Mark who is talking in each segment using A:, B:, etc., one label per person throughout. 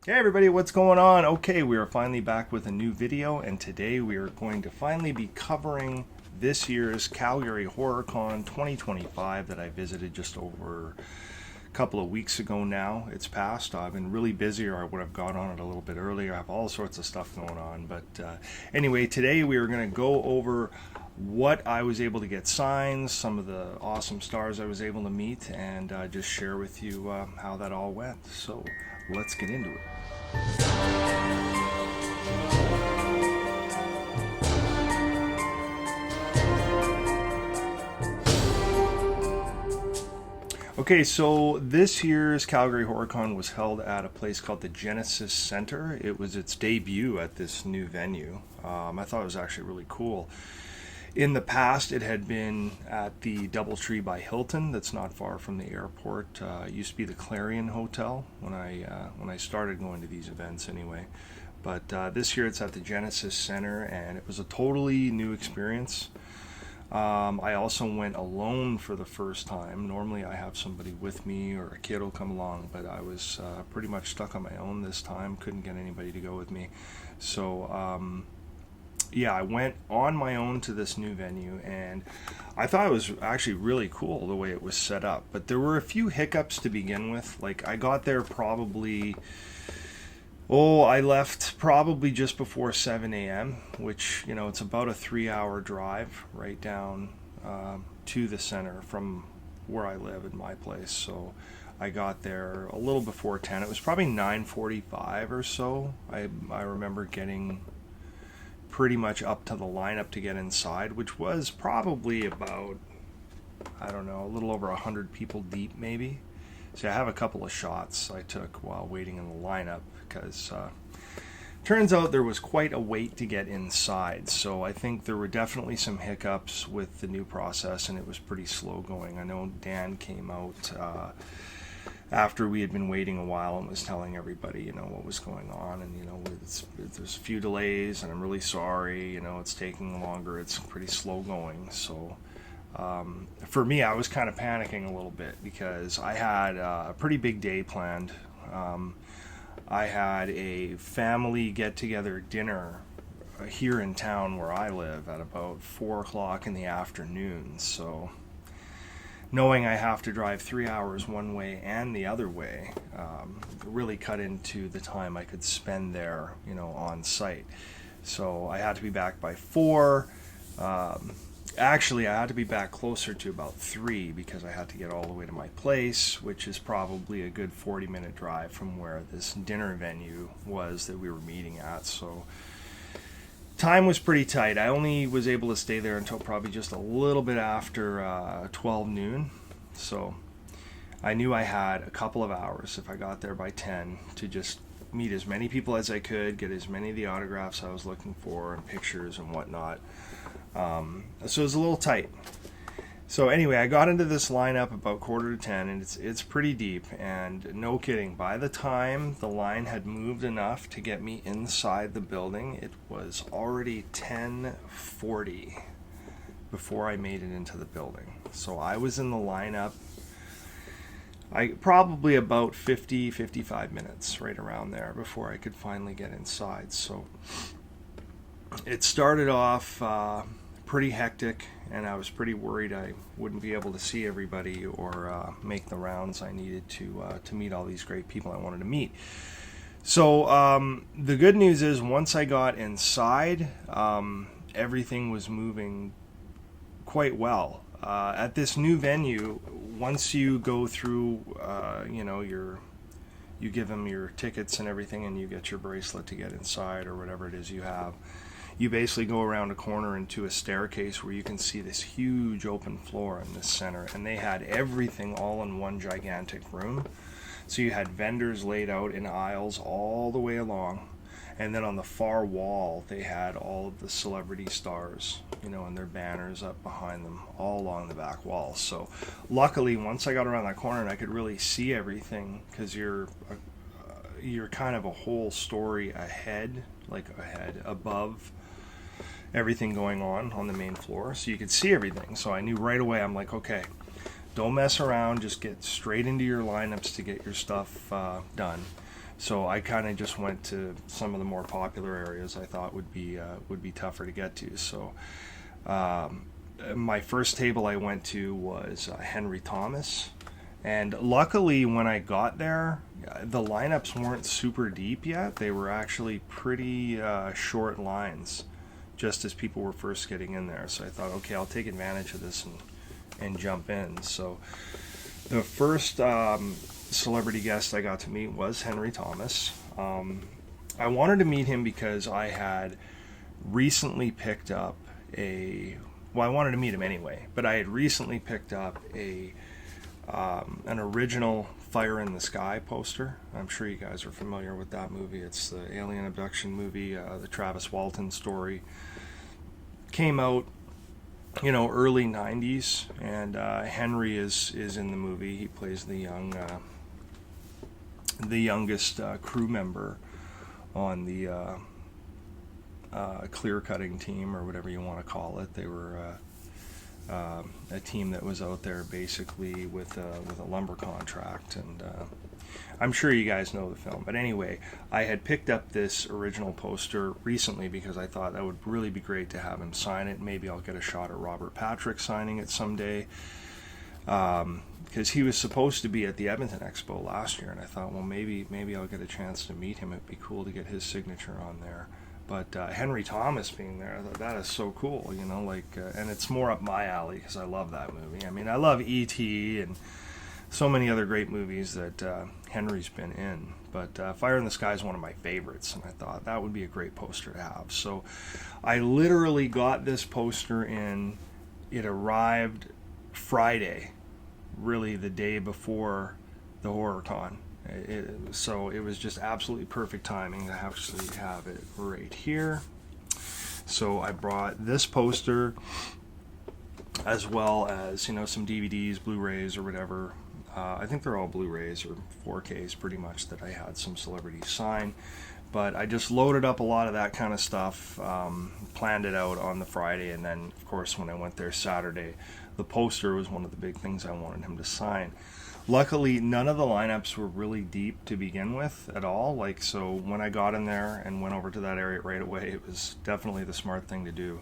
A: Hey everybody, what's going on? Okay, we are finally back with a new video, and today we are going to finally be covering this year's Calgary Horrorcon 2025 that I visited just over a couple of weeks ago now. It's past. I've been really busy, or I would have got on it a little bit earlier. I have all sorts of stuff going on. But anyway, today we are going to go over what I was able to get signs, some of the awesome stars I was able to meet, and just share with you how that all went. So let's get into it. Okay, so this year's Calgary Horrorcon was held at a place called the Genesis Center. It was its debut at this new venue. I thought it was actually really cool. In the past, it had been at the DoubleTree by Hilton, that's not far from the airport. It used to be the Clarion Hotel when I started going to these events, anyway. But this year, it's at the Genesis Center, and it was a totally new experience. I also went alone for the first time. Normally, I have somebody with me or a kid will come along, but I was pretty much stuck on my own this time. Couldn't get anybody to go with me. So, yeah, I went on my own to this new venue, and I thought it was actually really cool the way it was set up. But there were a few hiccups to begin with. Like, I got there probably. Oh, I left probably just before 7 a.m., which, it's about a 3 hour drive right down to the center from where I live in my place. So I got there a little before 10. It was probably 9:45 or so. I remember getting pretty much up to the lineup to get inside, which was probably about, I don't know, a little over 100 people deep maybe. So I have a couple of shots I took while waiting in the lineup because turns out there was quite a wait to get inside. So I think there were definitely some hiccups with the new process, and it was pretty slow going. I know Dan came out after we had been waiting a while and was telling everybody, what was going on, and there's a few delays, and I'm really sorry. It's taking longer. It's pretty slow going. So. For me, I was kind of panicking a little bit because I had a pretty big day planned. I had a family get-together dinner here in town where I live at about 4 o'clock in the afternoon. So knowing I have to drive 3 hours one way and the other way really cut into the time I could spend there, on site. So I had to be back by 4. Actually, I had to be back closer to about 3 because I had to get all the way to my place, which is probably a good 40-minute drive from where this dinner venue was that we were meeting at. So time was pretty tight. I only was able to stay there until probably just a little bit after 12 noon. So I knew I had a couple of hours if I got there by 10 to just meet as many people as I could, get as many of the autographs I was looking for and pictures and whatnot. So it was a little tight. So anyway, I got into this lineup about 9:45, and it's pretty deep. And no kidding, by the time the line had moved enough to get me inside the building, it was already 10:40 before I made it into the building. So I was in the lineup probably about 55 minutes, right around there, before I could finally get inside. So it started off pretty hectic, and I was pretty worried I wouldn't be able to see everybody or make the rounds I needed to meet all these great people I wanted to meet. So the good news is once I got inside, everything was moving quite well. At this new venue, once you go through, you give them your tickets and everything, and you get your bracelet to get inside or whatever it is you have. You basically go around a corner into a staircase where you can see this huge open floor in this center, and they had everything all in one gigantic room. So you had vendors laid out in aisles all the way along, and then on the far wall they had all of the celebrity stars, and their banners up behind them all along the back wall. So luckily, once I got around that corner and I could really see everything, because you're kind of a whole story ahead, above everything going on the main floor, so you could see everything. So I knew right away, I'm like, okay, don't mess around, just get straight into your lineups to get your stuff done. So I kind of just went to some of the more popular areas I thought would be tougher to get to. So my first table I went to was Henry Thomas. And luckily, when I got there, the lineups weren't super deep yet. They were actually pretty short lines, just as people were first getting in there. So I thought, okay, I'll take advantage of this and jump in. So the first celebrity guest I got to meet was Henry Thomas. I wanted to meet him because I had recently picked up I wanted to meet him anyway, but I had recently picked up an original Fire in the Sky poster. I'm sure you guys are familiar with that movie. It's the alien abduction movie, the Travis Walton story. Came out, early 90s, and Henry is in the movie. He plays the youngest crew member on the clear cutting team, or whatever you want to call it. They were a team that was out there basically with a lumber contract, and I'm sure you guys know the film. But anyway, I had picked up this original poster recently because I thought that would really be great to have him sign it. Maybe I'll get a shot at Robert Patrick signing it someday, because he was supposed to be at the Edmonton Expo last year, and I thought, well, maybe I'll get a chance to meet him. It'd be cool to get his signature on there. But Henry Thomas being there, I thought, that is so cool, and it's more up my alley because I love that movie. I mean, I love E.T. and so many other great movies that Henry's been in. But Fire in the Sky is one of my favorites, and I thought that would be a great poster to have. So I literally got this poster in. It arrived Friday, really the day before the Horrorcon. So it was just absolutely perfect timing to actually have it right here. So I brought this poster, as well as some DVDs, Blu-rays, or whatever. I think they're all Blu-rays or 4Ks pretty much that I had some celebrities sign. But I just loaded up a lot of that kind of stuff, planned it out on the Friday, and then of course when I went there Saturday, the poster was one of the big things I wanted him to sign. Luckily, none of the lineups were really deep to begin with at all. So when I got in there and went over to that area right away, it was definitely the smart thing to do.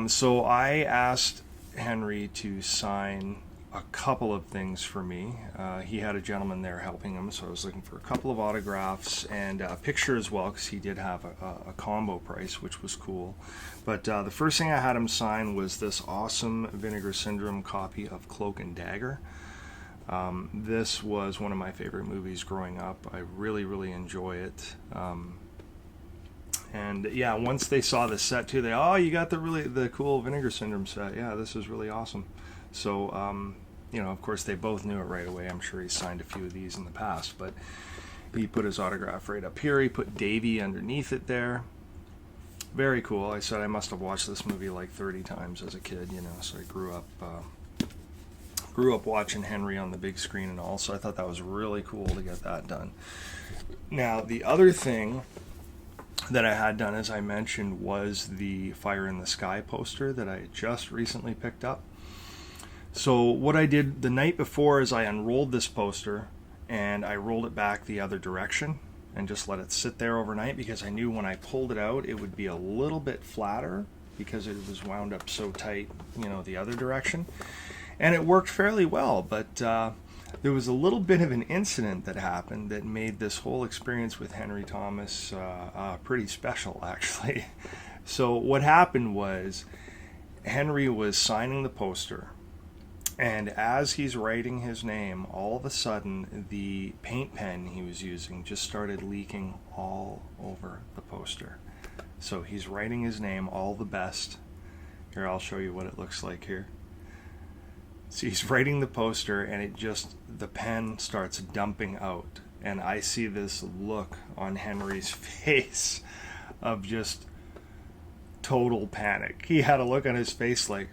A: So I asked Henry to sign a couple of things for me. He had a gentleman there helping him, so I was looking for a couple of autographs and a picture as well, because he did have a combo price, which was cool. But the first thing I had him sign was this awesome Vinegar Syndrome copy of Cloak and Dagger. This was one of my favorite movies growing up. I really, really enjoy it. And yeah, once they saw the set too, you got the cool Vinegar Syndrome set. Yeah, this is really awesome. So, of course they both knew it right away. I'm sure he signed a few of these in the past, but he put his autograph right up here. He put Davy underneath it there. Very cool. I said I must have watched this movie like 30 times as a kid, so I grew up watching Henry on the big screen and all, so I thought that was really cool to get that done. Now, the other thing that I had done, as I mentioned, was the Fire in the Sky poster that I had just recently picked up. So what I did the night before is I unrolled this poster and I rolled it back the other direction and just let it sit there overnight, because I knew when I pulled it out it would be a little bit flatter because it was wound up so tight, the other direction. And it worked fairly well, but there was a little bit of an incident that happened that made this whole experience with Henry Thomas pretty special, actually. So what happened was Henry was signing the poster, and as he's writing his name, all of a sudden the paint pen he was using just started leaking all over the poster. So he's writing his name, all the best. Here, I'll show you what it looks like here. So he's writing the poster, and the pen starts dumping out. And I see this look on Henry's face of just total panic. He had a look on his face like,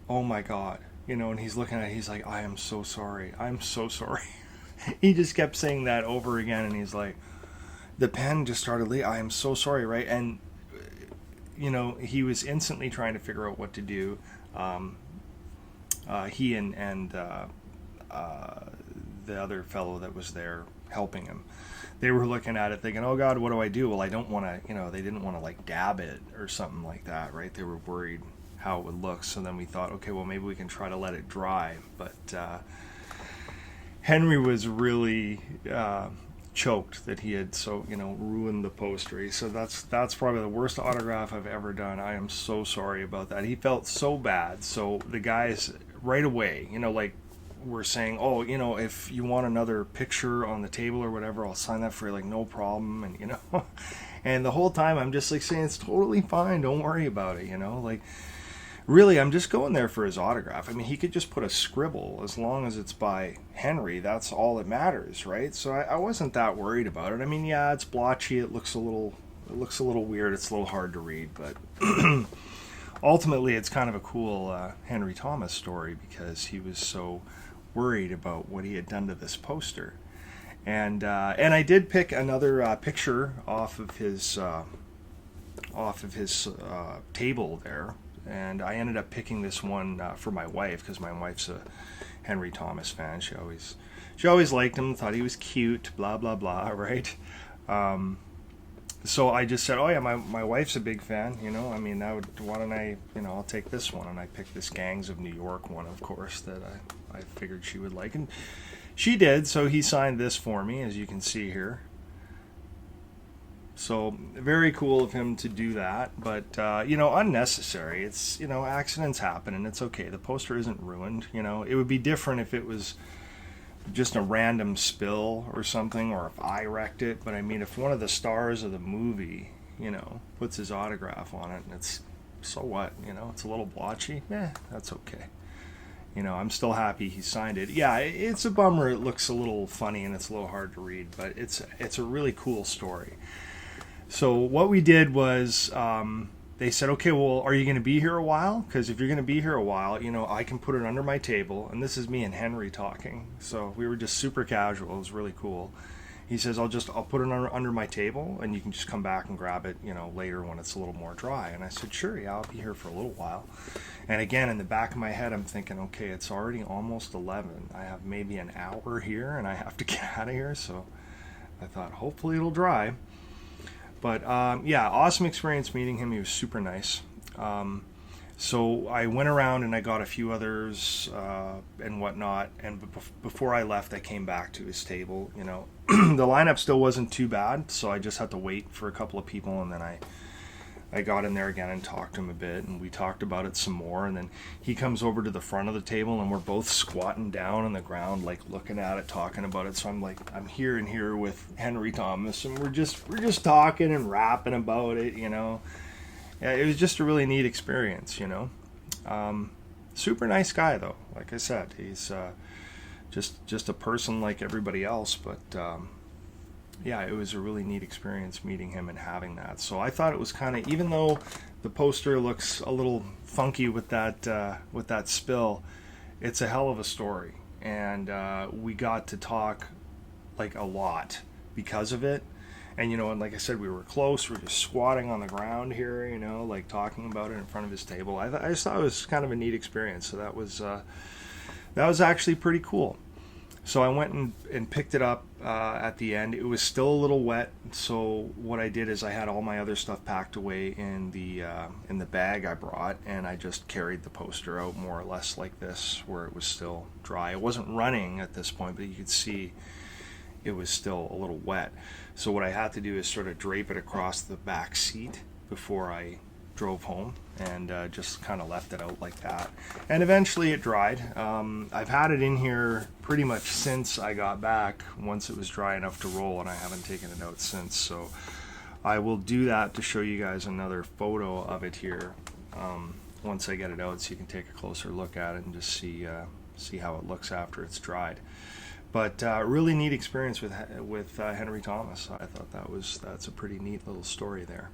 A: oh my God. And he's looking at it, he's like, I am so sorry. I'm so sorry. He just kept saying that over again, and he's like, the pen just started leaking. I am so sorry, right? And, he was instantly trying to figure out what to do. He and the other fellow that was there helping him. They were looking at it thinking, oh God, what do I do? Well, I don't want to, they didn't want to like dab it or something like that, right? They were worried how it would look. So then we thought, okay, well, maybe we can try to let it dry. But Henry was really choked that he had ruined the poster. He said that's probably the worst autograph I've ever done. I am so sorry about that. He felt so bad. So the guys right away, were saying, oh, if you want another picture on the table or whatever, I'll sign that for you, like no problem. And and the whole time I'm just like saying, it's totally fine, don't worry about it. Really, I'm just going there for his autograph. I mean, he could just put a scribble as long as it's by Henry. That's all that matters, right? So I wasn't that worried about it. I mean, yeah, it's blotchy. It looks a little weird. It's a little hard to read, but ultimately, it's kind of a cool Henry Thomas story because he was so worried about what he had done to this poster. And I did pick another picture off of his table there. And I ended up picking this one for my wife because my wife's a Henry Thomas fan. She always liked him, thought he was cute, blah blah blah, right? So I just said, oh yeah, my wife's a big fan. I mean, why don't I, I'll take this one. And I picked this Gangs of New York one, of course, that I figured she would like, and she did. So he signed this for me, as you can see here. So very cool of him to do that, but unnecessary. It's accidents happen and it's okay. The poster isn't ruined. It would be different if it was just a random spill or something, or if I wrecked it. But I mean, if one of the stars of the movie, puts his autograph on it, and it's, so what? It's a little blotchy. That's okay. I'm still happy he signed it. Yeah, it's a bummer. It looks a little funny and it's a little hard to read, but it's a really cool story. So what we did was they said, okay, well, are you going to be here a while? Because if you're going to be here a while, I can put it under my table. And this is me and Henry talking. So we were just super casual. It was really cool. He says, I'll put it under my table and you can just come back and grab it, later when it's a little more dry. And I said, sure, yeah, I'll be here for a little while. And again, in the back of my head, I'm thinking, okay, it's already almost 11. I have maybe an hour here and I have to get out of here. So I thought, hopefully it'll dry. But yeah, awesome experience meeting him. He was super nice. So I went around and I got a few others and whatnot. And before I left, I came back to his table. The lineup still wasn't too bad, so I just had to wait for a couple of people, and then I got in there again and talked to him a bit, and we talked about it some more. And then he comes over to the front of the table, and we're both squatting down on the ground, like looking at it, talking about it. So I'm here with Henry Thomas, and we're just talking and rapping about it. Yeah, it was just a really neat experience. Super nice guy though. Like I said, he's just a person like everybody else, but. Yeah, it was a really neat experience meeting him and having that. So I thought it was kind of, even though the poster looks a little funky with that spill, it's a hell of a story. And we got to talk like a lot because of it. And, and like I said, we were close. We were just squatting on the ground here, like talking about it in front of his table. I just thought it was kind of a neat experience. So that was actually pretty cool. So I went and picked it up at the end. It was still a little wet, so what I did is I had all my other stuff packed away in the bag I brought, and I just carried the poster out more or less like this, where it was still dry. It wasn't running at this point, but you could see it was still a little wet. So what I had to do is sort of drape it across the back seat before I drove home, and just kind of left it out like that, and eventually it dried. I've had it in here pretty much since I got back, once it was dry enough to roll, and I haven't taken it out since. So I will do that to show you guys another photo of it here once I get it out, so you can take a closer look at it and just see how it looks after it's dried. But really neat experience with Henry Thomas. I thought that's a pretty neat little story there.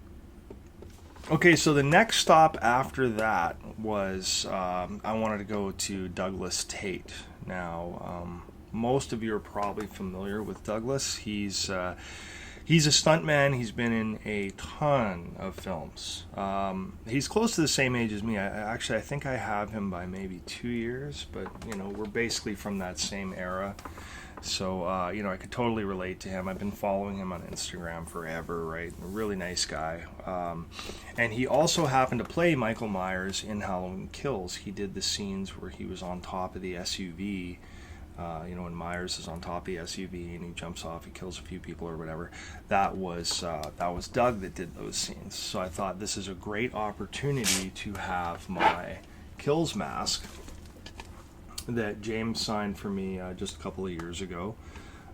A: Okay, so the next stop after that was I wanted to go to Douglas Tate. Now, most of you are probably familiar with Douglas. He's a stuntman. He's been in a ton of films. He's close to the same age as me. I think I have him by maybe 2 years, but we're basically from that same era. So, you know, I could totally relate to him. I've been following him on Instagram forever, right? A really nice guy. And he also happened to play Michael Myers in Halloween Kills. He did the scenes where he was on top of the SUV. You know, when Myers is on top of the SUV and he jumps off, he kills a few people or whatever. That was Doug that did those scenes. So I thought this is a great opportunity to have my Kills mask that James signed for me just a couple of years ago,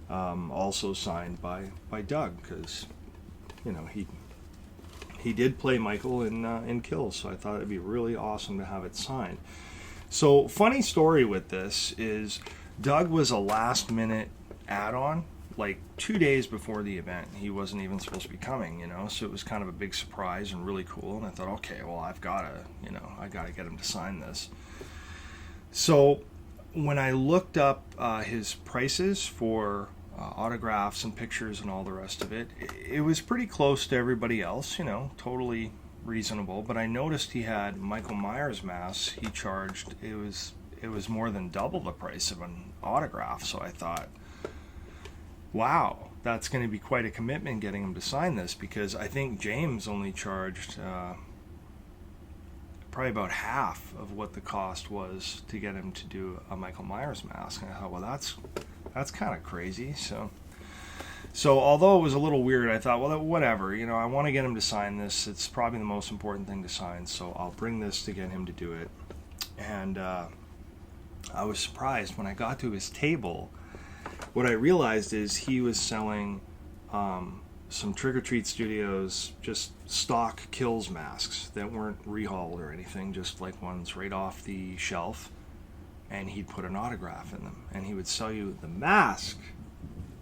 A: also signed by Doug, because, you know, he did play Michael in Kills, so I thought it'd be really awesome to have it signed. So, funny story with this is Doug was a last minute add-on, like 2 days before the event. He wasn't even supposed to be coming, you know, so it was kind of a big surprise and really cool. And I thought, okay, well, I gotta get him to sign this. So when I looked up his prices for autographs and pictures and all the rest of it, it was pretty close to everybody else, you know, totally reasonable. But I noticed he had Michael Myers masks. He charged, it was more than double the price of an autograph. So I thought, wow, that's going to be quite a commitment getting him to sign this, because I think James only charged probably about half of what the cost was to get him to do a Michael Myers mask. And I thought, well, that's kind of crazy. So although it was a little weird, I thought, well, whatever, you know, I want to get him to sign this. It's probably the most important thing to sign, so I'll bring this to get him to do it. And I was surprised when I got to his table. What I realized is he was selling some Trick or Treat Studios just stock Kills masks that weren't rehauled or anything, just like ones right off the shelf, and he'd put an autograph in them, and he would sell you the mask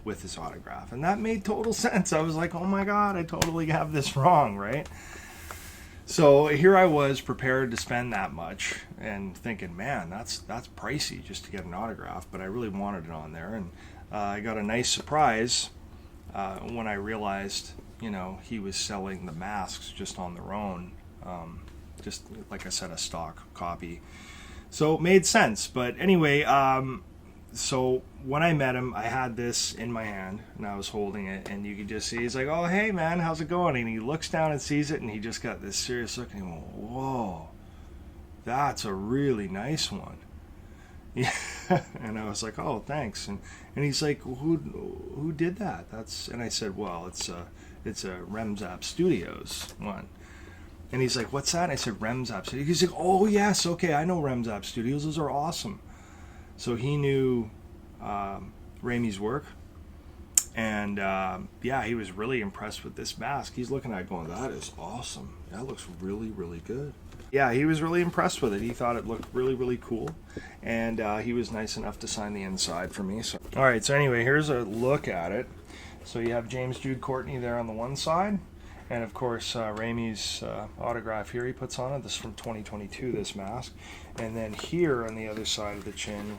A: with his autograph, and that made total sense. I was like, oh my god, I totally have this wrong, right? So here I was prepared to spend that much and thinking, man, that's pricey just to get an autograph, but I really wanted it on there. And I got a nice surprise when I realized, you know, he was selling the masks just on their own, just like I said, a stock copy. So it made sense. But anyway, so when I met him, I had this in my hand and I was holding it, and you could just see he's like, oh, hey man, how's it going? And he looks down and sees it, and he just got this serious look, and he went, whoa, that's a really nice one. Yeah. And I was like, oh, thanks. And he's like, who did that? And I said, well, it's a Remzap Studios one. And he's like, what's that? And I said, Remzap Studios. He's like, oh yes, okay, I know Remzap Studios, those are awesome. So he knew Raimi's work, and yeah, he was really impressed with this mask. He's looking at it going, that is awesome. That looks really, really good. Yeah, he was really impressed with it. He thought it looked really, really cool, and he was nice enough to sign the inside for me. So, all right, so anyway, here's a look at it. So you have James Jude Courtney there on the one side, and of course Raimi's autograph here he puts on it. This is from 2022, this mask. And then here on the other side of the chin,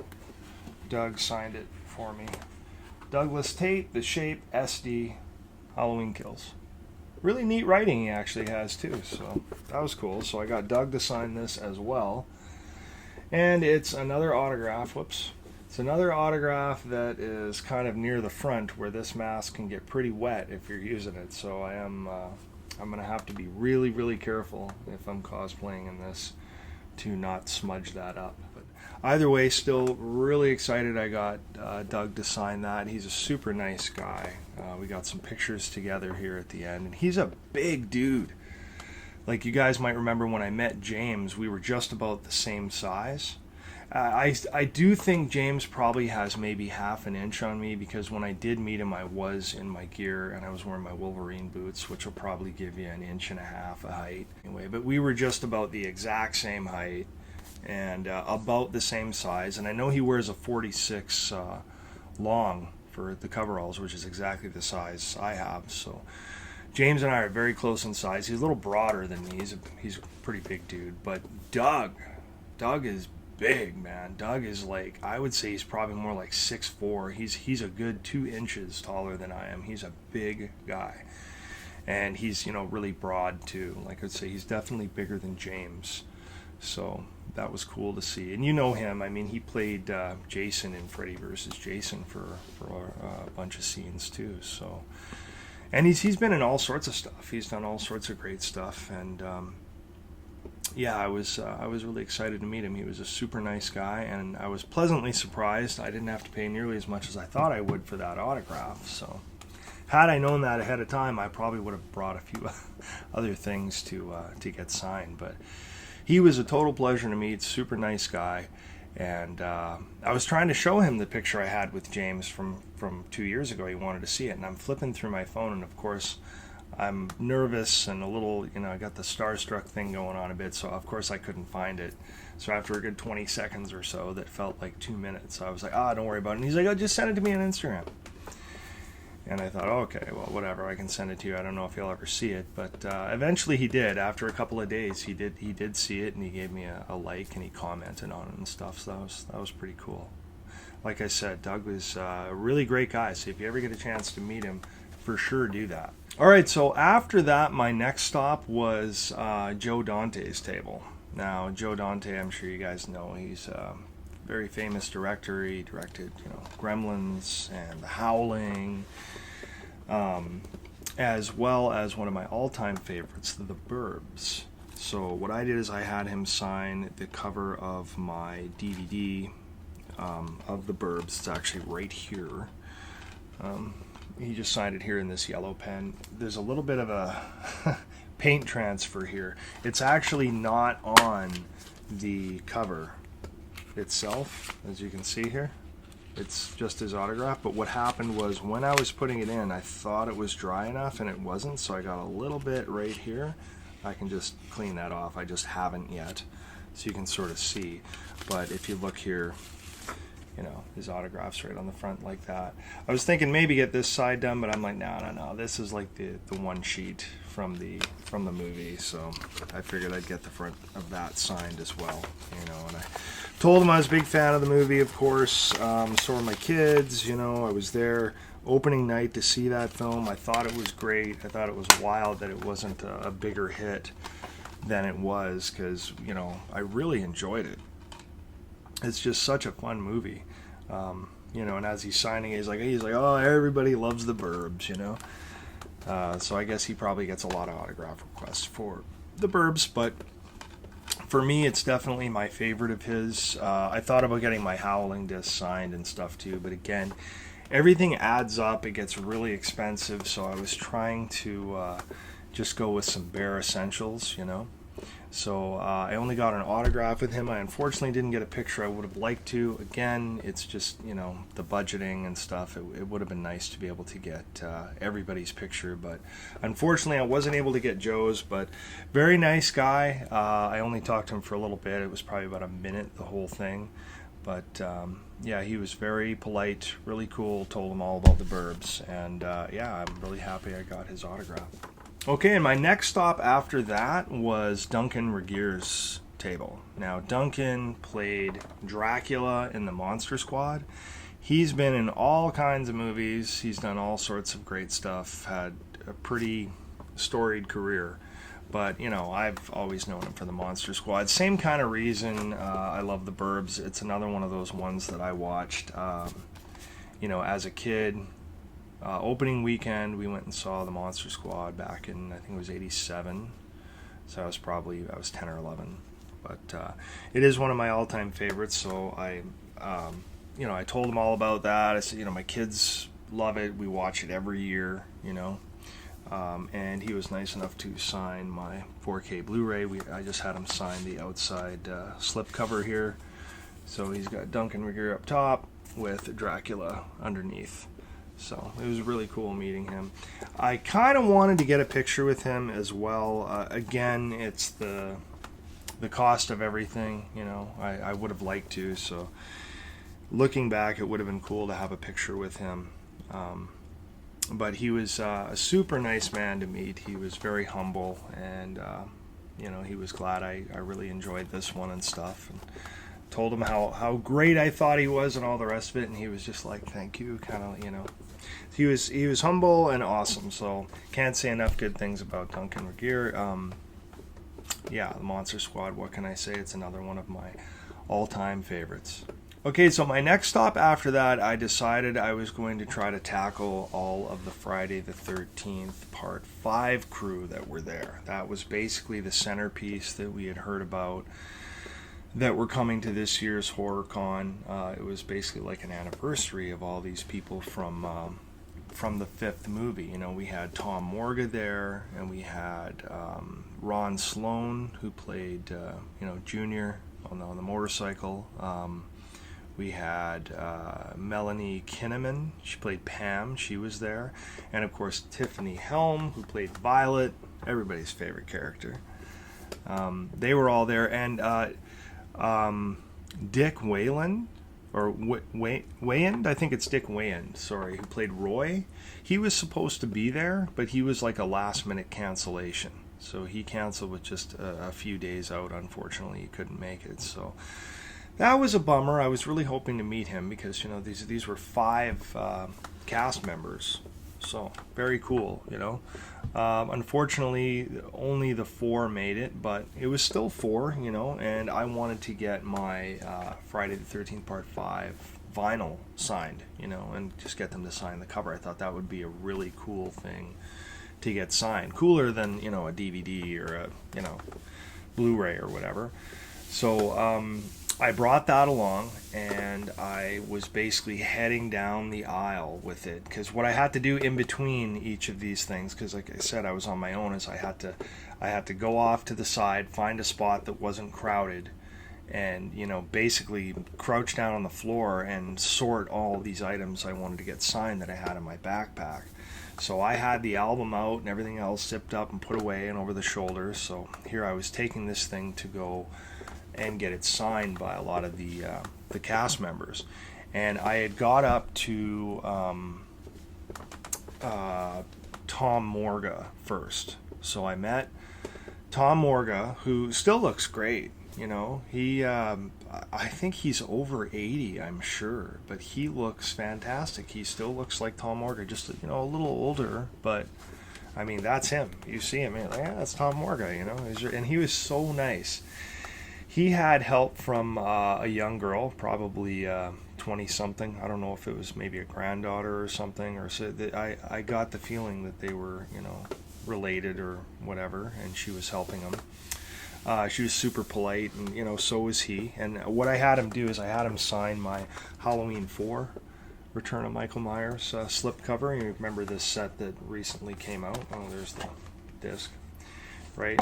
A: Doug signed it for me. Douglas Tate, The Shape, SD, Halloween Kills. Really neat writing he actually has too, so that was cool. So I got Doug to sign this as well. And it's another autograph, it's another autograph that is kind of near the front where this mask can get pretty wet if you're using it. So I'm going to have to be really, really careful if I'm cosplaying in this to not smudge that up. But either way, still really excited I got Doug to sign that. He's a super nice guy. We got some pictures together here at the end, and he's a big dude. Like, you guys might remember when I met James, we were just about the same size. I do think James probably has maybe half an inch on me, because when I did meet him, I was in my gear and I was wearing my Wolverine boots, which will probably give you 1.5 inches of height. Anyway, but we were just about the exact same height and about the same size. And I know he wears a 46 long for the coveralls, which is exactly the size I have. So James and I are very close in size. He's a little broader than me. He's a pretty big dude. But Doug is big, man. Doug is like, I would say he's probably more like 6'4". He's a good 2 inches taller than I am. He's a big guy. And he's, you know, really broad too. Like I'd say he's definitely bigger than James. So that was cool to see. And you know him. I mean, he played Jason in Freddy vs. Jason for a bunch of scenes too. So, and he's been in all sorts of stuff. He's done all sorts of great stuff. And yeah, I was really excited to meet him. He was a super nice guy, and I was pleasantly surprised. I didn't have to pay nearly as much as I thought I would for that autograph. So, had I known that ahead of time, I probably would have brought a few other things to get signed. But he was a total pleasure to meet. Super nice guy. And I was trying to show him the picture I had with James from 2 years ago. He wanted to see it, and I'm flipping through my phone, and of course I'm nervous and a little, I got the starstruck thing going on a bit, so of course I couldn't find it. So after a good 20 seconds or so that felt like 2 minutes, I was like, don't worry about it. And he's like, oh, just send it to me on Instagram. And I thought, okay, well, whatever, I can send it to you. I don't know if he'll ever see it, but eventually he did. After a couple of days, he did see it, and he gave me a like, and he commented on it and stuff. So that was pretty cool. Like I said, Doug was a really great guy. So if you ever get a chance to meet him, for sure do that. All right, so after that, my next stop was Joe Dante's table. Now, Joe Dante, I'm sure you guys know, he's a very famous director. He directed, Gremlins and The Howling, as well as one of my all-time favorites, The Burbs. So what I did is I had him sign the cover of my DVD of The Burbs. It's actually right here. He just signed it here in this yellow pen. There's a little bit of a paint transfer here. It's actually not on the cover itself, as you can see here. It's just his autograph, but what happened was when I was putting it in, I thought it was dry enough, and it wasn't, so I got a little bit right here. I can just clean that off. I just haven't yet, so you can sort of see. But if you look here, his autograph's right on the front like that. I was thinking maybe get this side done, but I'm like, no. This is like the one sheet from the movie, so I figured I'd get the front of that signed as well. And I told him I was a big fan of the movie, of course. So were my kids. I was there opening night to see that film. I thought it was great. I thought it was wild that it wasn't a bigger hit than it was, because I really enjoyed it. It's just such a fun movie, and as he's signing it, he's like, oh, everybody loves The Burbs, so I guess he probably gets a lot of autograph requests for The Burbs, but for me, it's definitely my favorite of his. I thought about getting my Howling disc signed and stuff too, but again, everything adds up. It gets really expensive, so I was trying to just go with some bare essentials, So I only got an autograph with him. I unfortunately didn't get a picture. I would have liked to. Again, it's just, the budgeting and stuff. It would have been nice to be able to get everybody's picture. But unfortunately, I wasn't able to get Joe's. But very nice guy. I only talked to him for a little bit. It was probably about a minute, the whole thing. But yeah, he was very polite, really cool, told him all about The Burbs. And yeah, I'm really happy I got his autograph. Okay, and my next stop after that was Duncan Regier's table. Now, Duncan played Dracula in the Monster Squad. He's been in all kinds of movies. He's done all sorts of great stuff, had a pretty storied career. But, I've always known him for the Monster Squad. Same kind of reason I love The Burbs. It's another one of those ones that I watched, as a kid. Opening weekend, we went and saw the Monster Squad back in, I think it was 87. So I was 10 or 11. But it is one of my all-time favorites, so I told him all about that. I said, my kids love it. We watch it every year, and he was nice enough to sign my 4K Blu-ray. I just had him sign the outside slipcover here. So he's got Duncan Regier up top with Dracula underneath. So it was really cool meeting him. I kind of wanted to get a picture with him as well. Again, it's the cost of everything. I would have liked to. So looking back, it would have been cool to have a picture with him. But he was a super nice man to meet. He was very humble, and he was glad I really enjoyed this one and stuff. And told him how great I thought he was and all the rest of it, and he was just like, thank you, kind of, he was humble and awesome. So can't say enough good things about Duncan Regier. yeah, the Monster Squad, what can I say? It's another one of my all-time favorites. Okay, so my next stop after that, I decided I was going to try to tackle all of the Friday the 13th Part 5 crew that were there. That was basically the centerpiece that we had heard about that were coming to this year's HorrorCon. It was basically like an anniversary of all these people from the fifth movie. You know, we had Tom Morga there, and we had Ron Sloan, who played Junior on the motorcycle. We had Melanie Kinnaman. She played Pam. She was there. And, of course, Tiffany Helm, who played Violet, everybody's favorite character. They were all there. And Dick Wayland, or Wayand, I think it's Dick Wayand, sorry, who played Roy. He was supposed to be there, but he was like a last-minute cancellation. So he canceled with just a few days out. Unfortunately, he couldn't make it. So that was a bummer. I was really hoping to meet him because, you know, these were 5 cast members. So very cool, you know. Unfortunately, only the 4 made it, but it was still 4, you know, and I wanted to get my Friday the 13th Part 5 vinyl signed, you know, and just get them to sign the cover. I thought that would be a really cool thing to get signed. Cooler than, you know, a DVD or a, you know, Blu-ray or whatever. So, I brought that along, and I was basically heading down the aisle with it, because what I had to do in between each of these things, because like I said, I was on my own, is I had to go off to the side, find a spot that wasn't crowded, and, you know, basically crouch down on the floor and sort all these items I wanted to get signed that I had in my backpack. So I had the album out and everything else zipped up and put away and over the shoulders. So here I was taking this thing to go and get it signed by a lot of the cast members. And I had got up to Tom Morga first. So I met Tom Morga, who still looks great. You know, I think he's over 80, I'm sure, but he looks fantastic. He still looks like Tom Morga, just, you know, a little older, but I mean, that's him. You see him, and you're like, yeah, that's Tom Morga, you know, and he was so nice. He had help from a young girl, probably 20-something. I don't know if it was maybe a granddaughter or something, or so that I got the feeling that they were, you know, related or whatever, and she was helping him. She was super polite, and, you know, so was he. And what I had him do is I had him sign my Halloween 4 Return of Michael Myers slipcover. You remember this set that recently came out? Oh, there's the disc, right?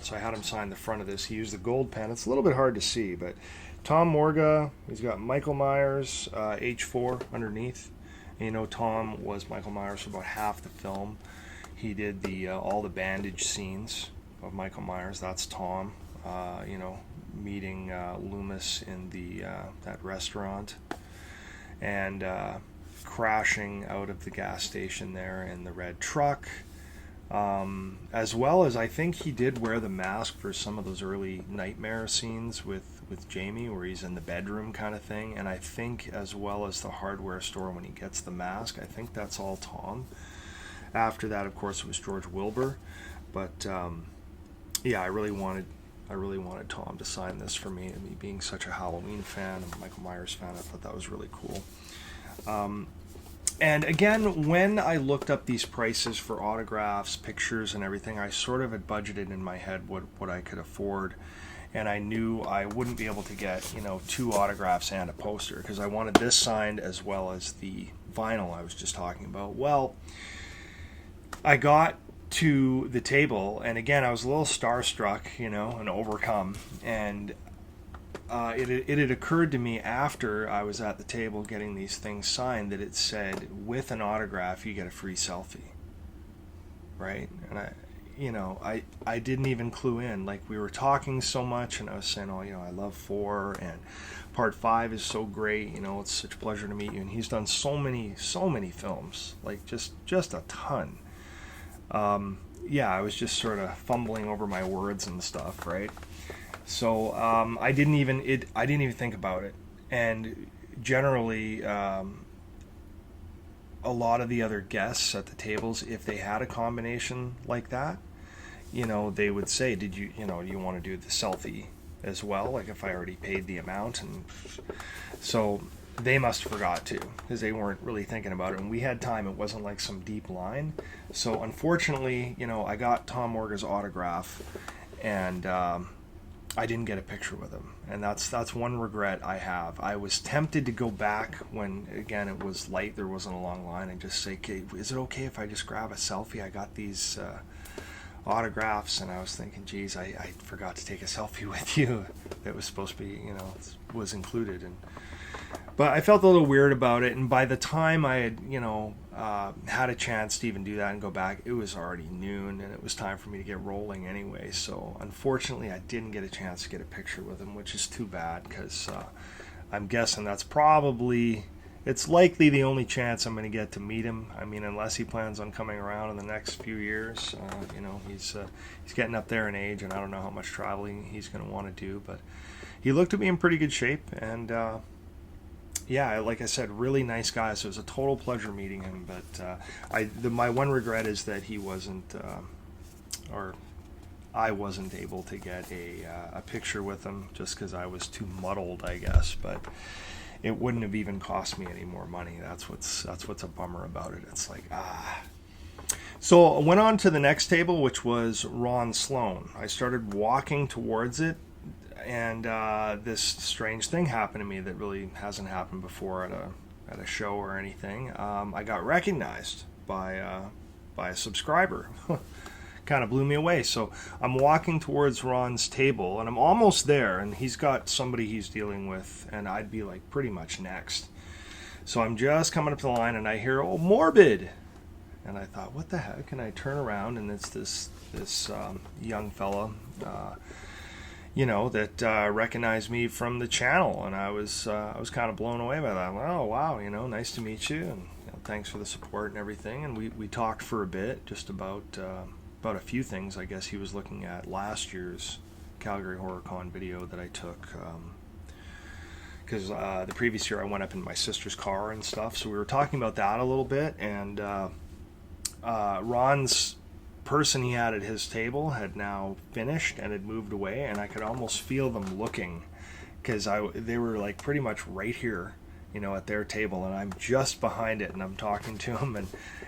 A: So I had him sign the front of this. He used the gold pen. It's a little bit hard to see, but Tom Morga, he's got Michael Myers, H4 underneath. And, you know, Tom was Michael Myers for about half the film. He did all the bandage scenes of Michael Myers. That's Tom, you know, meeting Loomis in that restaurant, and crashing out of the gas station there in the red truck. As well as, I think he did wear the mask for some of those early Nightmare scenes with Jamie, where he's in the bedroom kind of thing. And I think, as well as the hardware store when he gets the mask, I think that's all Tom. After that, of course, it was George Wilbur. But yeah, I really wanted Tom to sign this for me. And me being such a Halloween fan and Michael Myers fan, I thought that was really cool. And again, when I looked up these prices for autographs, pictures, and everything, I sort of had budgeted in my head what I could afford. And I knew I wouldn't be able to get, you know, 2 autographs and a poster, because I wanted this signed as well as the vinyl I was just talking about. Well, I got to the table, and again, I was a little starstruck, you know, and overcome. And it had occurred to me after I was at the table getting these things signed that it said, with an autograph, you get a free selfie. Right? And I didn't even clue in. Like, we were talking so much, and I was saying, oh, you know, I love 4, and Part 5 is so great, you know, it's such a pleasure to meet you. And he's done so many films, like just a ton. Yeah, I was just sort of fumbling over my words and stuff, right? So I didn't even think about it. And generally, a lot of the other guests at the tables, if they had a combination like that, they would say, did you, do you want to do the selfie as well? Like if I already paid the amount. And so they must have forgot to, because they weren't really thinking about it. And we had time. It wasn't like some deep line. So unfortunately, I got Tom Morga's autograph, and I didn't get a picture with him. And that's one regret I have. I was tempted to go back when, again, it was light, there wasn't a long line, and just say, okay, is it okay if I just grab a selfie? I got these autographs, and I was thinking, geez, I forgot to take a selfie with you. That was supposed to be, was included. But I felt a little weird about it, and by the time I had, had a chance to even do that and go back, it was already noon, and it was time for me to get rolling anyway. So unfortunately, I didn't get a chance to get a picture with him, which is too bad, because I'm guessing that's it's likely the only chance I'm going to get to meet him. I mean, unless he plans on coming around in the next few years. He's getting up there in age, and I don't know how much traveling he's going to want to do, but he looked to be in pretty good shape, and yeah, like I said, really nice guy. So it was a total pleasure meeting him. But my one regret is that he wasn't, or I wasn't able to get a picture with him, just because I was too muddled, I guess. But it wouldn't have even cost me any more money. That's what's a bummer about it. It's like So I went on to the next table, which was Ron Sloan. I started walking towards it, and this strange thing happened to me that really hasn't happened before at a show or anything. I got recognized by a subscriber. Kind of blew me away. So I'm walking towards Ron's table, and I'm almost there, and he's got somebody he's dealing with, and I'd be like pretty much next. So I'm just coming up to the line, and I hear, "Oh, Morbid!" And I thought, what the heck? And I turn around, and it's this young fella, that recognized me from the channel, and I was kind of blown away by that. Oh wow, nice to meet you, and thanks for the support and everything. And we talked for a bit, just about a few things. I guess he was looking at last year's Calgary Horrorcon video that I took, because the previous year I went up in my sister's car and stuff. So we were talking about that a little bit, and Ron's person he had at his table had now finished and had moved away, and I could almost feel them looking, because they were like pretty much right here, at their table, and I'm just behind it, and I'm talking to him, and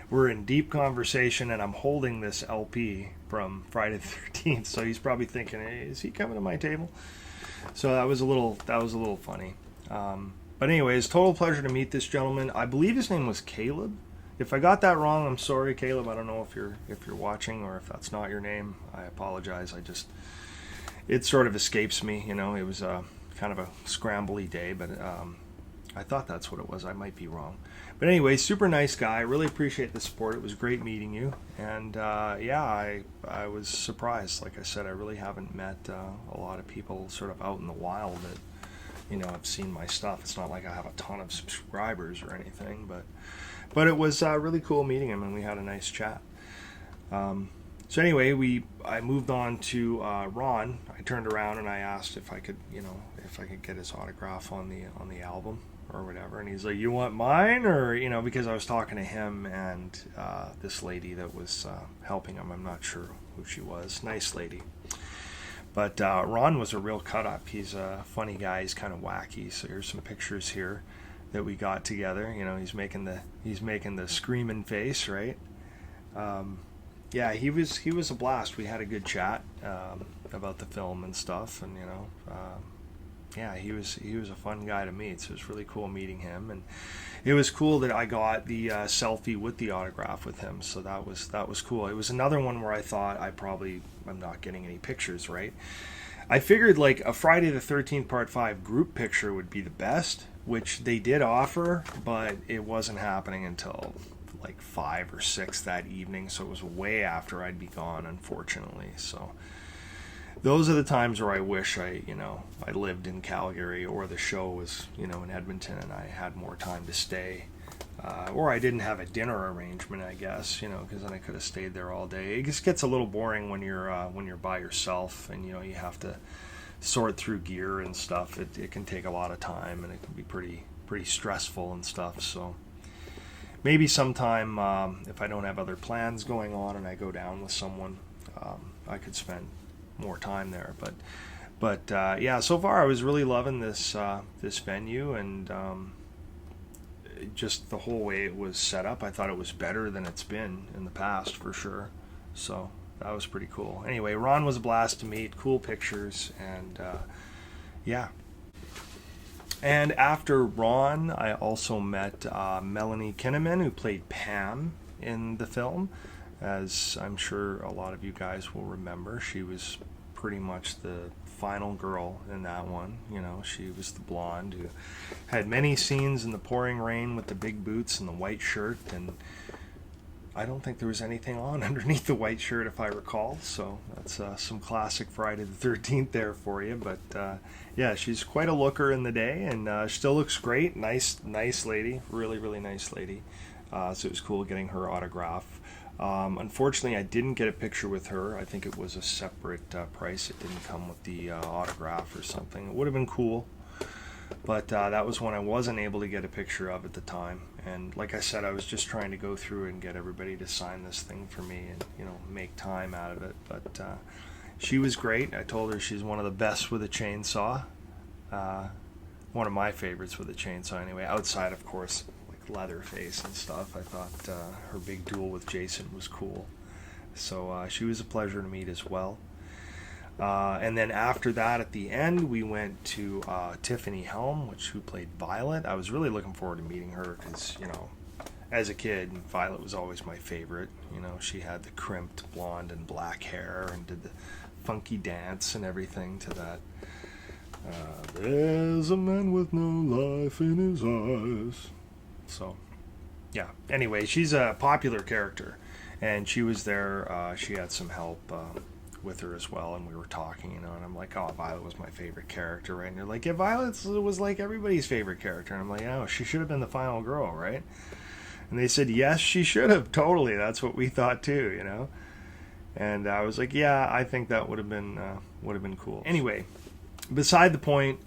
A: we're in deep conversation, and I'm holding this LP from Friday the 13th, so he's probably thinking, hey, is he coming to my table? So that was a little funny. But anyways, total pleasure to meet this gentleman. I believe his name was Caleb. If I got that wrong, I'm sorry, Caleb. I don't know if you're watching, or if that's not your name. I apologize. It sort of escapes me. It was kind of a scrambly day, but I thought that's what it was. I might be wrong. But anyway, super nice guy. Really appreciate the support. It was great meeting you. And I was surprised. Like I said, I really haven't met a lot of people sort of out in the wild that have seen my stuff. It's not like I have a ton of subscribers or anything, but it was really cool meeting him, and we had a nice chat. So anyway, I moved on to Ron. I turned around and I asked if I could get his autograph on the album or whatever, and he's like, "You want mine?" Or because I was talking to him and this lady that was helping him. I'm not sure who she was. Nice lady. But Ron was a real cut-up. He's a funny guy. He's kind of wacky. So here's some pictures here that we got together. He's making the screaming face, right? Yeah, he was a blast. We had a good chat about the film and stuff, and yeah, he was a fun guy to meet. So it was really cool meeting him, and it was cool that I got the selfie with the autograph with him. So that was cool. It was another one where I thought I'm not getting any pictures, right? I figured like a Friday the 13th Part 5 group picture would be the best, which they did offer, but it wasn't happening until like 5 or 6 that evening, so it was way after I'd be gone, unfortunately. So those are the times where I wish I lived in Calgary, or the show was in Edmonton and I had more time to stay, or I didn't have a dinner arrangement, I guess, because then I could have stayed there all day. It just gets a little boring when you're by yourself, and you have to sort through gear and stuff. It can take a lot of time, and it can be pretty stressful and stuff. So maybe sometime, if I don't have other plans going on and I go down with someone, I could spend more time there. But yeah, so far I was really loving this venue, and just the whole way it was set up. I thought it was better than it's been in the past for sure. So that was pretty cool. Anyway, Ron was a blast to meet. Cool pictures, and yeah. And after Ron, I also met Melanie Kinnaman, who played Pam in the film. As I'm sure a lot of you guys will remember, she was pretty much the final girl in that one. You know, she was the blonde who had many scenes in the pouring rain with the big boots and the white shirt, and I don't think there was anything on underneath the white shirt, if I recall. So that's some classic Friday the 13th there for you. But yeah, she's quite a looker in the day, and still looks great. Nice lady, really nice lady. So it was cool getting her autograph. Unfortunately, I didn't get a picture with her. I think it was a separate price. It didn't come with the autograph or something. It would have been cool, but that was one I wasn't able to get a picture of at the time. And like I said, I was just trying to go through and get everybody to sign this thing for me and, you know, make time out of it. But she was great. I told her she's one of the best with a chainsaw. One of my favorites with a chainsaw anyway, outside, of course, Leatherface and stuff. I thought her big duel with Jason was cool. So she was a pleasure to meet as well. And then after that, at the end, we went to Tiffany Helm, who played Violet. I was really looking forward to meeting her because, you know, as a kid, Violet was always my favorite. You know, she had the crimped blonde and black hair and did the funky dance and everything to that. There's a man with no life in his eyes. So, yeah. Anyway, she's a popular character, and she was there. She had some help with her as well, and we were talking, you know, and I'm like, oh, Violet was my favorite character, right? And they're like, yeah, Violet was like everybody's favorite character. And I'm like, oh, she should have been the final girl, right? And they said, yes, she should have. Totally. That's what we thought too, you know? And I was like, yeah, I think that would have been cool. Anyway, beside the point,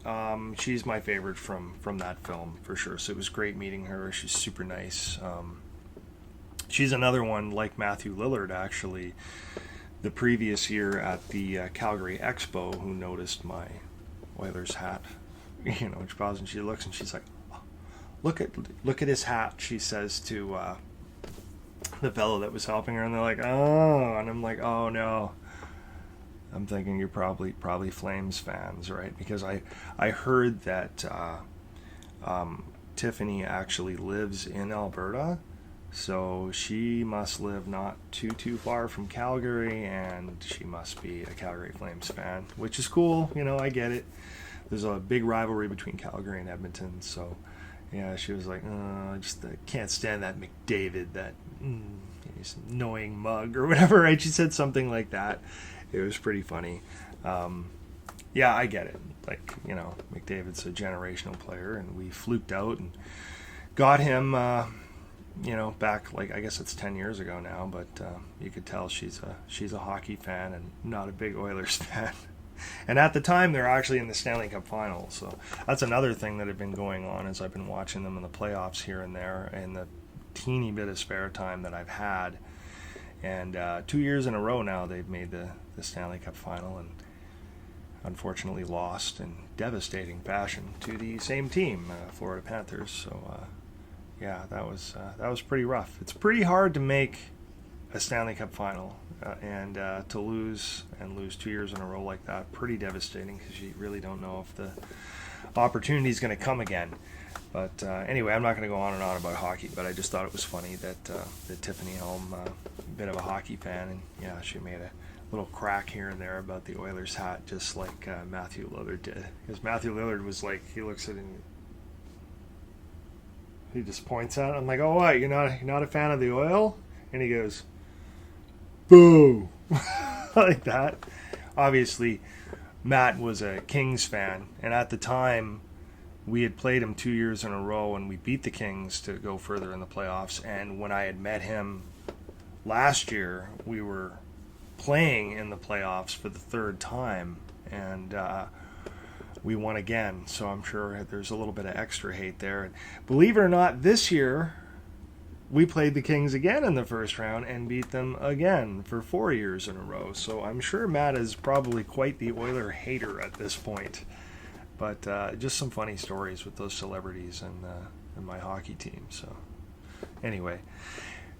A: she's my favorite from that film for sure. So it was great meeting her. She's super nice. She's another one like Matthew Lillard, actually, the previous year at the Calgary Expo, who noticed my Oilers hat. You know, she pauses and she looks and she's like, oh, look at his hat, she says to the fellow that was helping her, and they're like, oh, and I'm like, oh no. I'm thinking you're probably Flames fans, right? Because I heard that Tiffany actually lives in Alberta, so she must live not too far from Calgary, and she must be a Calgary Flames fan, which is cool. You know, I get it. There's a big rivalry between Calgary and Edmonton, so yeah, she was like, I just can't stand that McDavid, that he's an annoying mug or whatever, right? She said something like that. It was pretty funny. Yeah, I get it. Like, you know, McDavid's a generational player, and we fluked out and got him, you know, back, like, I guess it's 10 years ago now, but you could tell she's a hockey fan and not a big Oilers fan. And at the time, they're actually in the Stanley Cup final, so that's another thing that had been going on as I've been watching them in the playoffs here and there, and the teeny bit of spare time that I've had. And 2 years in a row now, they've made the Stanley Cup final and unfortunately lost in devastating fashion to the same team, Florida Panthers. So, yeah, that was pretty rough. It's pretty hard to make a Stanley Cup final, and to lose 2 years in a row like that, pretty devastating, because you really don't know if the opportunity is going to come again. But anyway, I'm not going to go on and on about hockey, but I just thought it was funny that Tiffany Helm, a bit of a hockey fan, and yeah, she made a little crack here and there about the Oilers hat, just like Matthew Lillard did. Because Matthew Lillard was like, he looks at it and he just points at it. I'm like, oh, what, you're not a fan of the Oil? And he goes, boo! Like that. Obviously, Matt was a Kings fan, and at the time, we had played him 2 years in a row, and we beat the Kings to go further in the playoffs. And when I had met him last year, we were playing in the playoffs for the third time, and we won again. So I'm sure there's a little bit of extra hate there. And believe it or not, this year we played the Kings again in the first round and beat them again for 4 years in a row. So I'm sure Matt is probably quite the Oiler hater at this point. But just some funny stories with those celebrities and my hockey team. So anyway,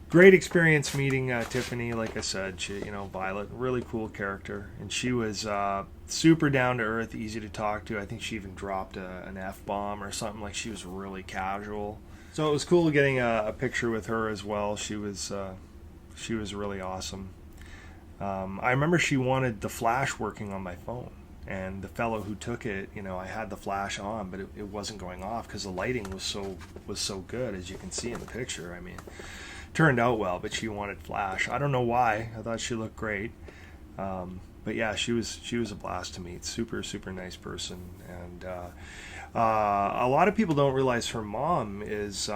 A: great experience meeting Tiffany. Like I said, she, Violet, really cool character, and she was super down to earth, easy to talk to. I think she even dropped an F-bomb or something. Like, she was really casual. So it was cool getting a picture with her as well. She was really awesome. I remember she wanted the flash working on my phone, and the fellow who took it, I had the flash on, but it wasn't going off because the lighting was so good, as you can see in the picture. I mean, turned out well, but she wanted flash. I don't know why. I thought she looked great. But yeah, she was a blast to meet. Super, super nice person. And a lot of people don't realize her mom is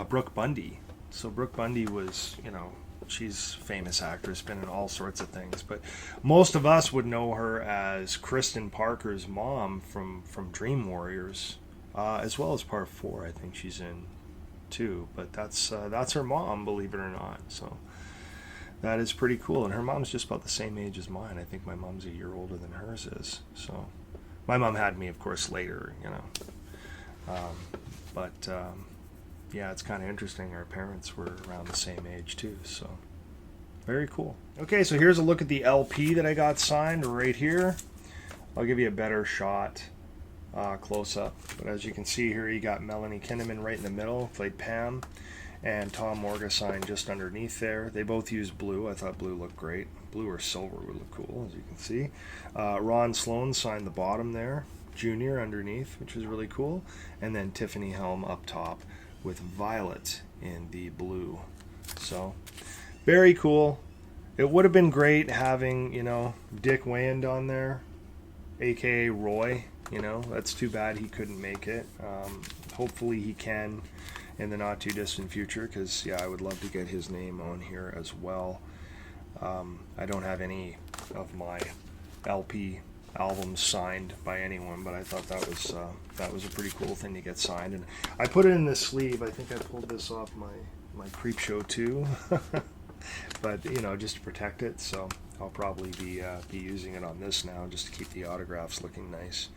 A: Brooke Bundy. So Brooke Bundy was, she's a famous actress, been in all sorts of things. But most of us would know her as Kristen Parker's mom from Dream Warriors, as well as Part 4. I think she's in too. But that's her mom, believe it or not. So that is pretty cool. And her mom's just about the same age as mine. I think my mom's a year older than hers is. So my mom had me, of course, later, yeah, it's kind of interesting. Our parents were around the same age too, so very cool. Okay, so here's a look at the LP that I got signed right here. I'll give you a better shot close up, but as you can see here, you got Melanie Kinnaman right in the middle, played Pam, and Tom Morga signed just underneath there. They both used blue. I thought blue looked great. Blue or silver would look cool, as you can see. Ron Sloan signed the bottom there, Junior underneath, which was really cool, and then Tiffany Helm up top with Violet in the blue. So very cool. It would have been great having, Dick Wayand on there, aka Roy. That's too bad he couldn't make it. Hopefully he can in the not too distant future, because I would love to get his name on here as well. I don't have any of my LP albums signed by anyone, but I thought that was a pretty cool thing to get signed, and I put it in this sleeve. I think I pulled this off my Creep Show too, but just to protect it. So I'll probably be using it on this now, just to keep the autographs looking nice.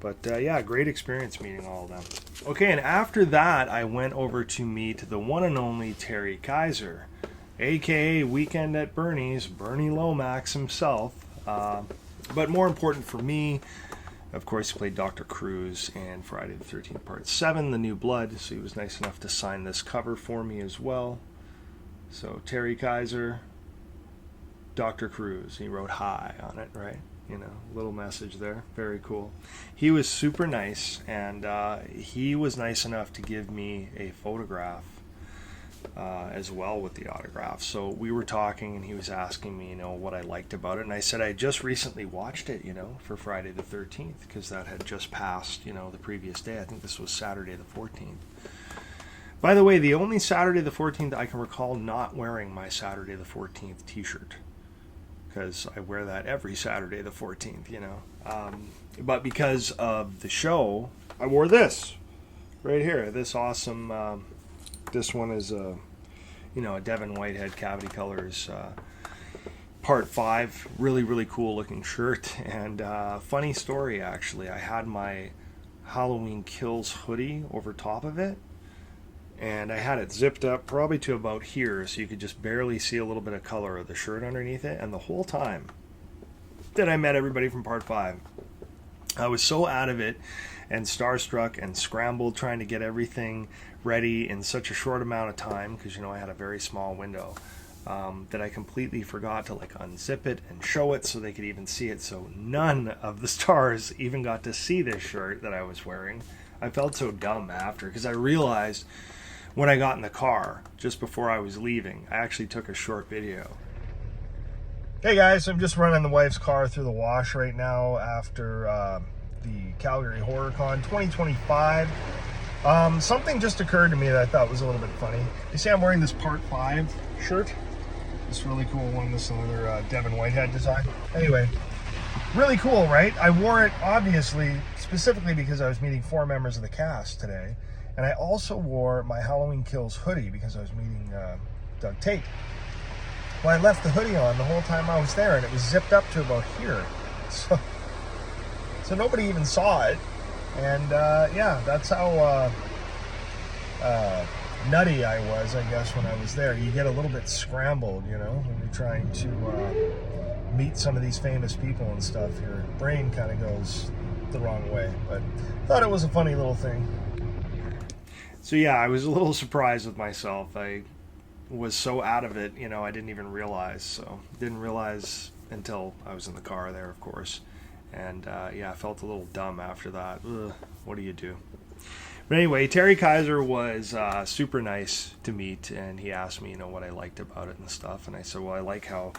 A: But yeah, great experience meeting all of them. Okay, and after that, I went over to meet the one and only Terry Kaiser, aka Weekend at Bernie's, Bernie Lomax himself. But more important for me, of course, he played Dr. Cruz in Friday the 13th Part 7, The New Blood, so he was nice enough to sign this cover for me as well. So Terry Kaiser, Dr. Cruz, he wrote hi on it, right? Little message there. Very cool. He was super nice, and he was nice enough to give me a photograph as well with the autograph. So we were talking, and he was asking me, what I liked about it, and I said I just recently watched it, for Friday the 13th, because that had just passed, the previous day. I think this was Saturday the 14th. By the way, the only Saturday the 14th I can recall not wearing my Saturday the 14th t-shirt, because I wear that every Saturday the 14th, but because of the show, I wore this right here. This awesome, this one is a Devin Whitehead Cavity Colors Part 5. Really, really cool looking shirt. And funny story, actually. I had my Halloween Kills hoodie over top of it, and I had it zipped up probably to about here, so you could just barely see a little bit of color of the shirt underneath it. And the whole time that I met everybody from Part 5, I was so out of it and starstruck and scrambled trying to get everything ready in such a short amount of time, because I had a very small window, that I completely forgot to unzip it and show it so they could even see it. So none of the stars even got to see this shirt that I was wearing. I felt so dumb after, because I realized when I got in the car just before I was leaving, I actually took a short video. Hey guys, I'm just running the wife's car through the wash right now after the Calgary Horrorcon 2025. Something just occurred to me that I thought was a little bit funny. You see I'm wearing this Part 5 shirt. This really cool one. This is another Devin Whitehead design. Anyway, really cool, right? I wore it, obviously, specifically because I was meeting 4 members of the cast today. And I also wore my Halloween Kills hoodie because I was meeting Doug Tate. Well, I left the hoodie on the whole time I was there, and it was zipped up to about here. So nobody even saw it. And yeah, that's how nutty I was, I guess, when I was there. You get a little bit scrambled, you know, when you're trying to meet some of these famous people and stuff. Your brain kind of goes the wrong way. But I thought it was a funny little thing. So yeah, I was a little surprised with myself. I was so out of it, you know, I didn't even realize. So didn't realize until I was in the car there, of course. And yeah, I felt a little dumb after that. Ugh, what do you do? But anyway, Terry Kaiser was super nice to meet, and he asked me, you know, what I liked about it and stuff. And I said, well, I like how,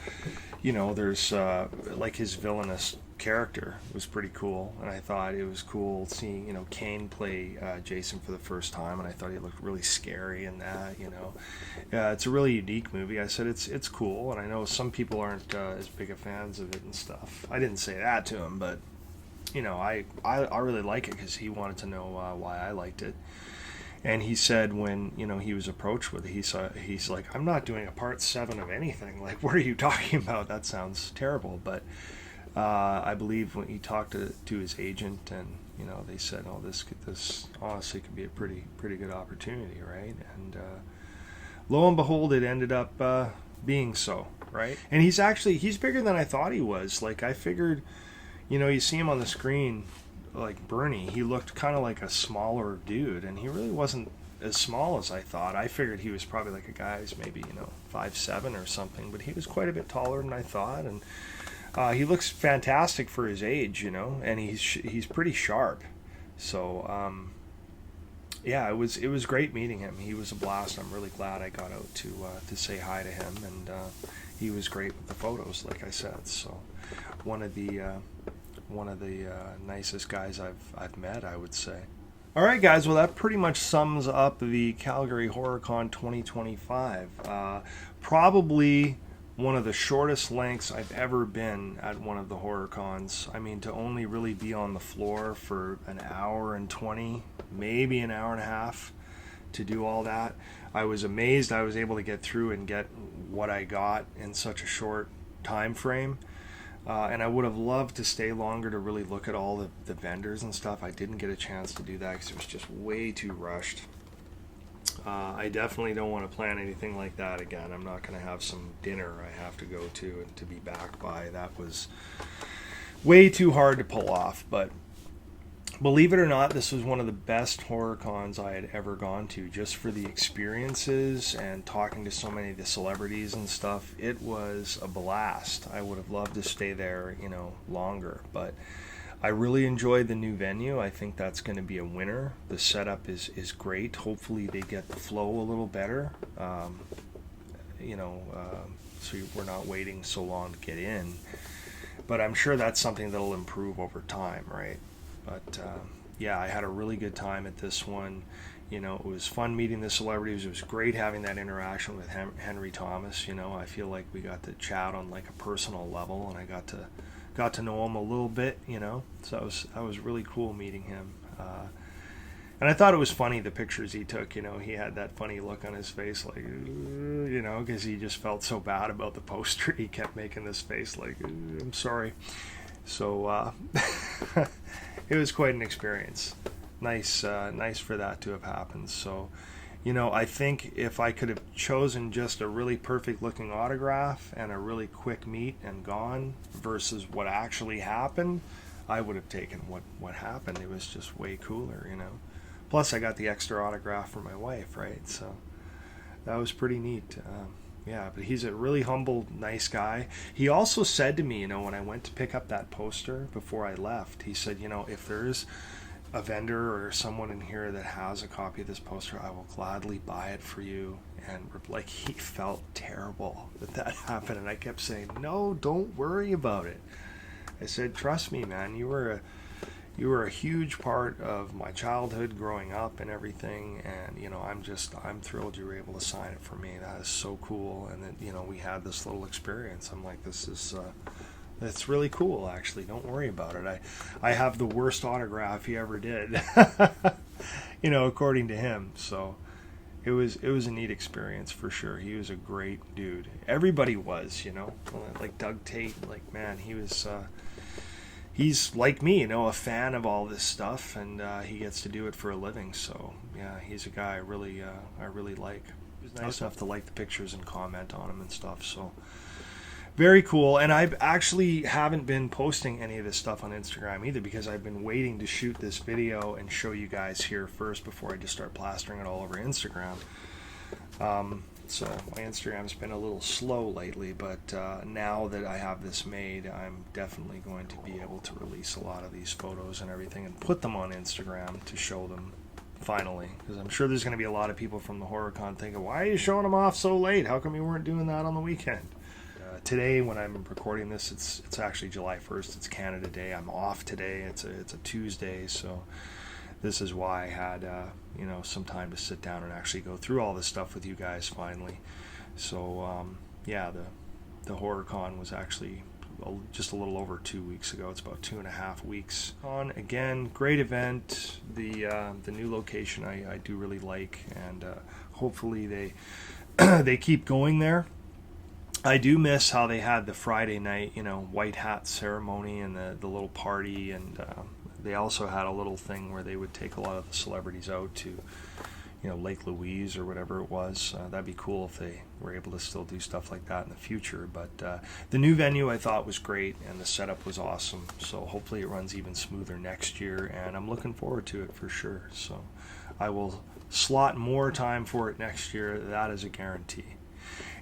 A: you know, there's like his villainous character was pretty cool. And I thought it was cool seeing, you know, Kane play Jason for the first time, and I thought he looked really scary in that, you know. It's a really unique movie. I said it's cool, and I know some people aren't as big of fans of it and stuff. I didn't say that to him, but you know, I really like it because he wanted to know why I liked it. And he said when, you know, he was approached with it, he's like, I'm not doing a part 7 of anything. Like, what are you talking about? That sounds terrible. But I believe when he talked to his agent, and, you know, they said, oh, this honestly could be a pretty good opportunity, right? And lo and behold, it ended up being so, right? And he's bigger than I thought he was. Like, I figured, you know, you see him on the screen, like Bernie, he looked kind of like a smaller dude, and he really wasn't as small as I thought. I figured he was probably like a guy's maybe, you know, 5'7" or something, but he was quite a bit taller than I thought, and he looks fantastic for his age, you know, and he's pretty sharp. So yeah, it was great meeting him. He was a blast. I'm really glad I got out to say hi to him, and he was great with the photos, like I said. So one of the nicest guys I've met, I would say. All right, guys. Well, that pretty much sums up the Calgary Horrorcon 2025. Probably one of the shortest lengths I've ever been at one of the Horrorcons. I mean, to only really be on the floor for an hour and 20, maybe an hour and a half to do all that. I was amazed I was able to get through and get what I got in such a short time frame. And I would have loved to stay longer to really look at all the vendors and stuff. I didn't get a chance to do that because it was just way too rushed. I definitely don't want to plan anything like that again. I'm not going to have some dinner I have to go to and to be back by. That was way too hard to pull off. But believe it or not, this was one of the best horror cons I had ever gone to, just for the experiences and talking to so many of the celebrities and stuff. It was a blast. I would have loved to stay there, you know, longer, but I really enjoyed the new venue. I think that's going to be a winner. The setup is great. Hopefully they get the flow a little better, you know, so we're not waiting so long to get in. But I'm sure that's something that'll improve over time, right? But yeah, I had a really good time at this one. You know, it was fun meeting the celebrities. It was great having that interaction with Henry Thomas. You know, I feel like we got to chat on like a personal level, and I got to know him a little bit. You know, so that was really cool meeting him. And I thought it was funny, the pictures he took. You know, he had that funny look on his face, like, you know, because he just felt so bad about the poster. He kept making this face like, I'm sorry. So it was quite an experience. Nice for that to have happened. So, you know, I think if I could have chosen just a really perfect looking autograph and a really quick meet and gone versus what actually happened, I would have taken what happened. It was just way cooler, you know. Plus, I got the extra autograph for my wife, right? So that was pretty neat. Yeah, but he's a really humble, nice guy. He also said to me, you know, when I went to pick up that poster before I left, he said, you know, if there's a vendor or someone in here that has a copy of this poster, I will gladly buy it for you. And like, he felt terrible that happened, and I kept saying, no, don't worry about it. I said, trust me, man, you were a huge part of my childhood growing up and everything, and you know, I'm thrilled you were able to sign it for me. That is so cool. And then, you know, we had this little experience. I'm like, it's really cool, actually. Don't worry about it. I have the worst autograph he ever did. you know, according to him. So it was a neat experience for sure. He was a great dude. Everybody was, you know, like Doug Tate. Like, man, he was. He's like me, you know, a fan of all this stuff, and he gets to do it for a living. So yeah, he's a guy I really like. It was nice enough to like the pictures and comment on them and stuff. So very cool. And I actually haven't been posting any of this stuff on Instagram either, because I've been waiting to shoot this video and show you guys here first before I just start plastering it all over Instagram. So my Instagram's been a little slow lately, but now that I have this made, I'm definitely going to be able to release a lot of these photos and everything and put them on Instagram to show them finally, because I'm sure there's going to be a lot of people from the Horrorcon thinking, why are you showing them off so late? How come you weren't doing that on the weekend? Today, when I'm recording this, it's actually July 1st. It's Canada Day. I'm off today. It's a Tuesday, so this is why I had you know, some time to sit down and actually go through all this stuff with you guys finally. So yeah, the Horrorcon was actually just a little over 2 weeks ago. It's about 2.5 weeks on. Again, great event. The new location I do really like, and hopefully they they keep going there. I do miss how they had the Friday night, you know, white hat ceremony and the little party, and they also had a little thing where they would take a lot of the celebrities out to, you know, Lake Louise or whatever it was. That'd be cool if they were able to still do stuff like that in the future. But the new venue I thought was great, and the setup was awesome. So hopefully it runs even smoother next year, and I'm looking forward to it for sure. So I will slot more time for it next year. That is a guarantee.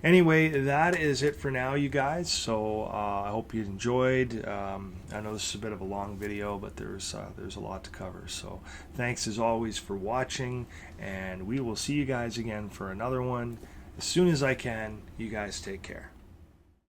A: Anyway, that is it for now, you guys. So I hope you enjoyed. I know this is a bit of a long video, but there's a lot to cover. So thanks as always for watching, and we will see you guys again for another one as soon as I can. You guys take care.